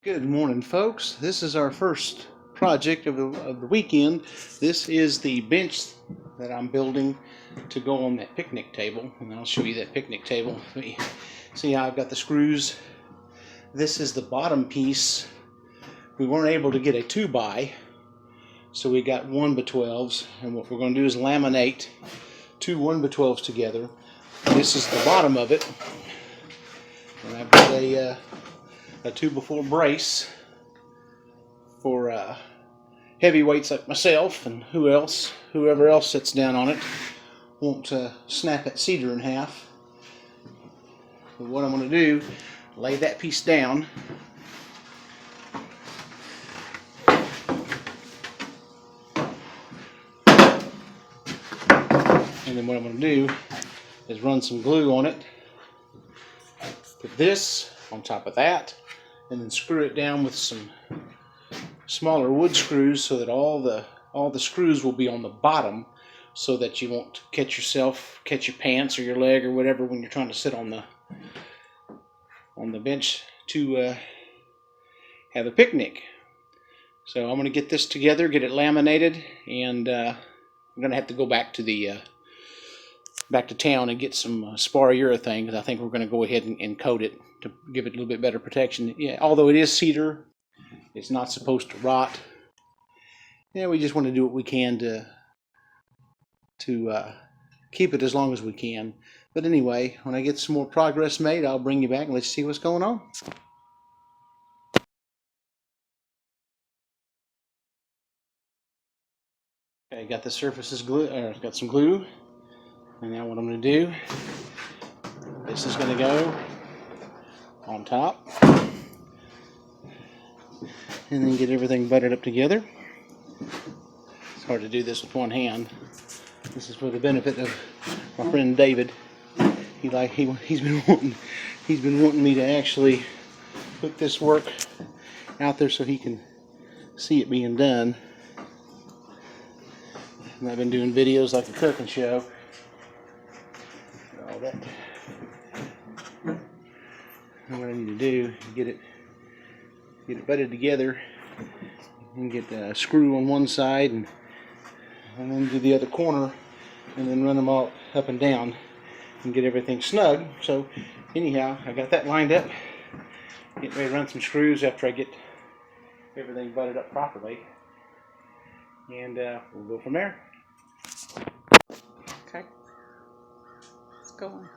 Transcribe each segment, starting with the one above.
Good morning, folks. This is our first project of the weekend. This is the bench that I'm building to go on that picnic table, and I'll show you that picnic table. See how I've got the screws. This is the bottom piece. We weren't able to get a 2x, so we got 1x12s, and what we're going to do is laminate two 1x12s together. This is the bottom of it, and I've got a 2x4 brace for heavyweights like myself and whoever else sits down on it won't snap that cedar in half. But what I'm going to do, lay that piece down, and then what I'm going to do is run some glue on it, put this on top of that, and then screw it down with some smaller wood screws so that all the screws will be on the bottom, so that you won't catch your pants or your leg or whatever when you're trying to sit on the bench to have a picnic. So I'm going to get this together, get it laminated, and I'm going to have to go back to town and get some spar urethane, because I think we're going to go ahead and coat it to give it a little bit better protection. Yeah, although it is cedar, it's not supposed to rot. Yeah, we just want to do what we can to keep it as long as we can. But anyway, when I get some more progress made, I'll bring you back and let's see what's going on. Okay, got the surfaces got some glue, and now what I'm going to do, this is going to go on top, and then get everything buttered up together. It's hard to do this with one hand. This is for the benefit of my friend David. He's been wanting me to actually put this work out there so he can see it being done. And I've been doing videos like a cooking show. All that. And what I need to do is get it butted together, and get a screw on one side, and then do the other corner, and then run them all up and down and get everything snug. So anyhow, I got that lined up, getting ready to run some screws after I get everything butted up properly, and we'll go from there. Okay, let's go on.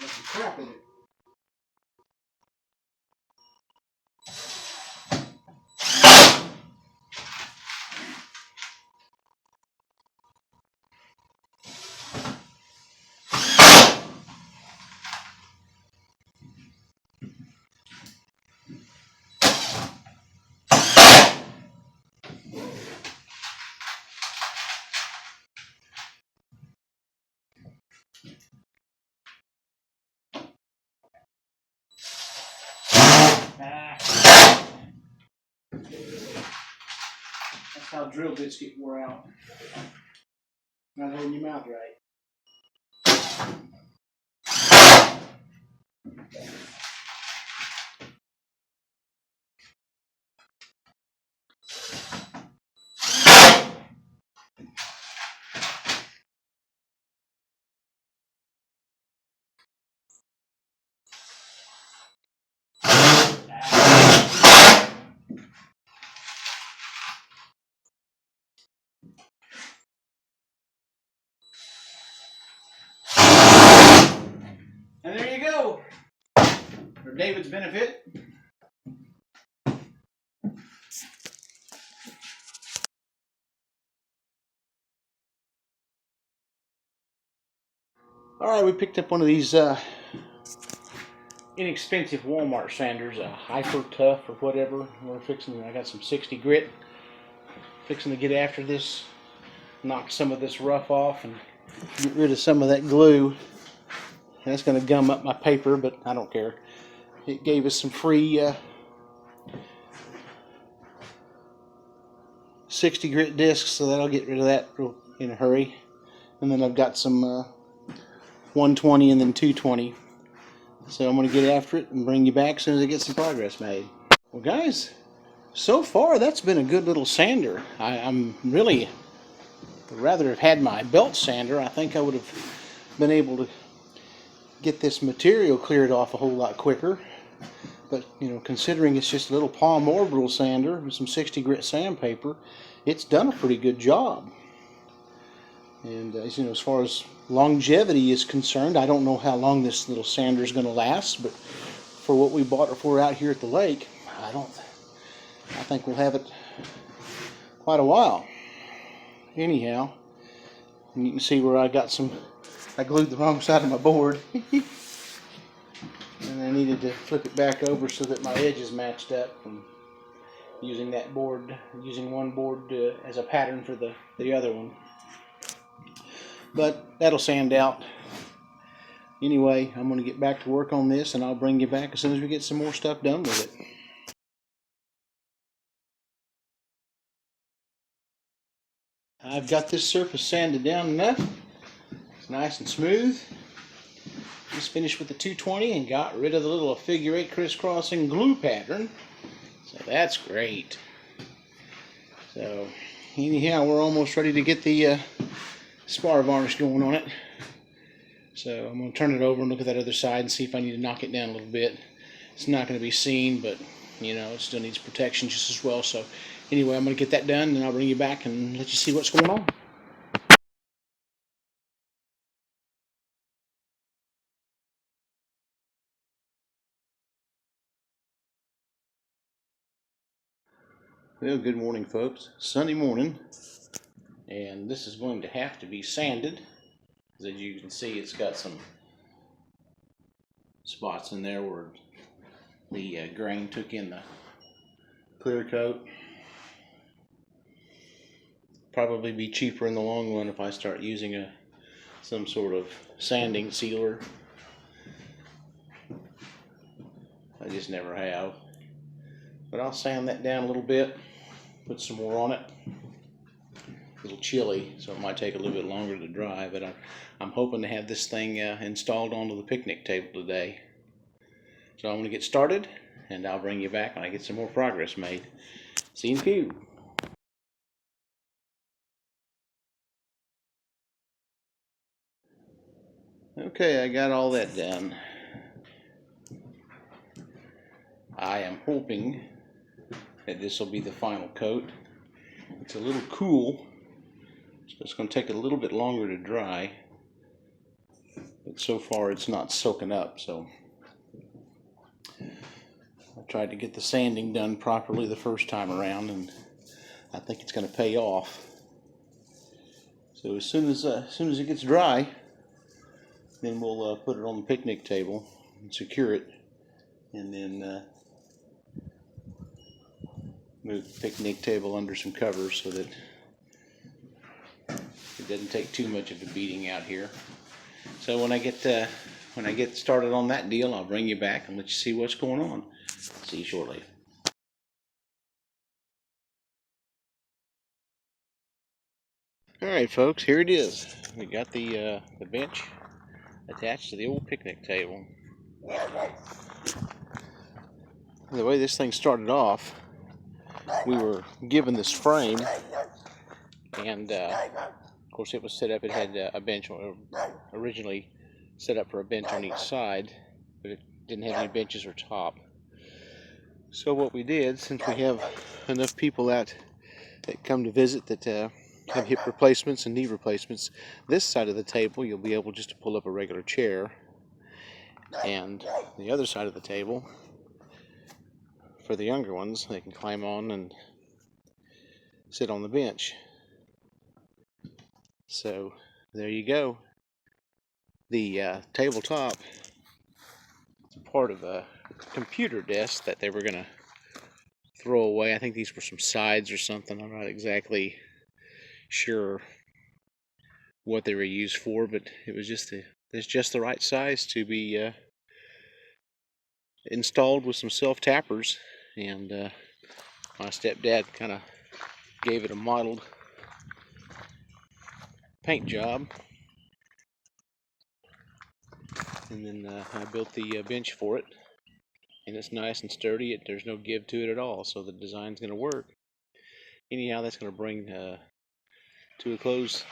That's some crap in it. That's how drill bits get wore out. Not holding your mouth right. for David's benefit. Alright, we picked up one of these inexpensive Walmart sanders, a Hyper Tough or whatever. I got some 60 grit. Fixing to get after this, knock some of this rough off and get rid of some of that glue. That's going to gum up my paper, but I don't care. It gave us some free 60 grit discs, so that'll get rid of that in a hurry. And then I've got some 120 and then 220. So I'm going to get after it and bring you back as soon as I get some progress made. Well guys, so far that's been a good little sander. I'm really rather have had my belt sander. I think I would have been able to get this material cleared off a whole lot quicker. But you know, considering it's just a little palm orbital sander with some 60 grit sandpaper, it's done a pretty good job. And you know, as far as longevity is concerned, I don't know how long this little sander is going to last, but for what we bought it for out here at the lake, I think we'll have it quite a while. Anyhow, and you can see where I glued the wrong side of my board. And I needed to flip it back over so that my edges matched up from using one board as a pattern for the other one. But that'll sand out. Anyway, I'm going to get back to work on this, and I'll bring you back as soon as we get some more stuff done with it. I've got this surface sanded down enough. It's nice and smooth. Just finished with the 220 and got rid of the little figure 8 crisscrossing glue pattern. So that's great. So anyhow, we're almost ready to get the spar varnish going on it. So I'm going to turn it over and look at that other side and see if I need to knock it down a little bit. It's not going to be seen, but you know, it still needs protection just as well. So anyway, I'm going to get that done and I'll bring you back and let you see what's going on. Well, good morning folks. Sunday morning, and this is going to have to be sanded. As you can see, it's got some spots in there where the grain took in the clear coat. Probably be cheaper in the long run if I start using some sort of sanding sealer. I just never have. But I'll sand that down a little bit, put some more on it. A little chilly, so it might take a little bit longer to dry, but I'm hoping to have this thing installed onto the picnic table today. So I'm going to get started, and I'll bring you back when I get some more progress made. See you in a few. Okay, I got all that done. I am hoping that this will be the final coat. It's a little cool, so it's going to take a little bit longer to dry, but so far it's not soaking up. So I tried to get the sanding done properly the first time around, and I think it's going to pay off. So as soon as it gets dry, then we'll put it on the picnic table and secure it, and then move the picnic table under some covers so that it doesn't take too much of a beating out here. So when I get started on that deal, I'll bring you back and let you see what's going on. See you shortly. All right, folks, here it is. We got the bench attached to the old picnic table. The way this thing started off, we were given this frame, and of course it was set up. It had a bench originally set up for a bench on each side, but it didn't have any benches or top. So what we did, since we have enough people out that come to visit that have hip replacements and knee replacements, this side of the table you'll be able just to pull up a regular chair, And the other side of the table, for the younger ones, they can climb on and sit on the bench. So there you go. The tabletop is part of a computer desk that they were going to throw away. I think these were some sides or something. I'm not exactly sure what they were used for, but it was it's just the right size to be installed with some self-tappers. And my stepdad kind of gave it a modeled paint job, and then I built the bench for it, and it's nice and sturdy. There's no give to it at all, so the design's going to work. Anyhow, that's going to bring to a close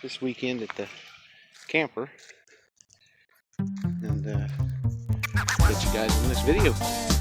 this weekend at the camper, and catch you guys in the next video.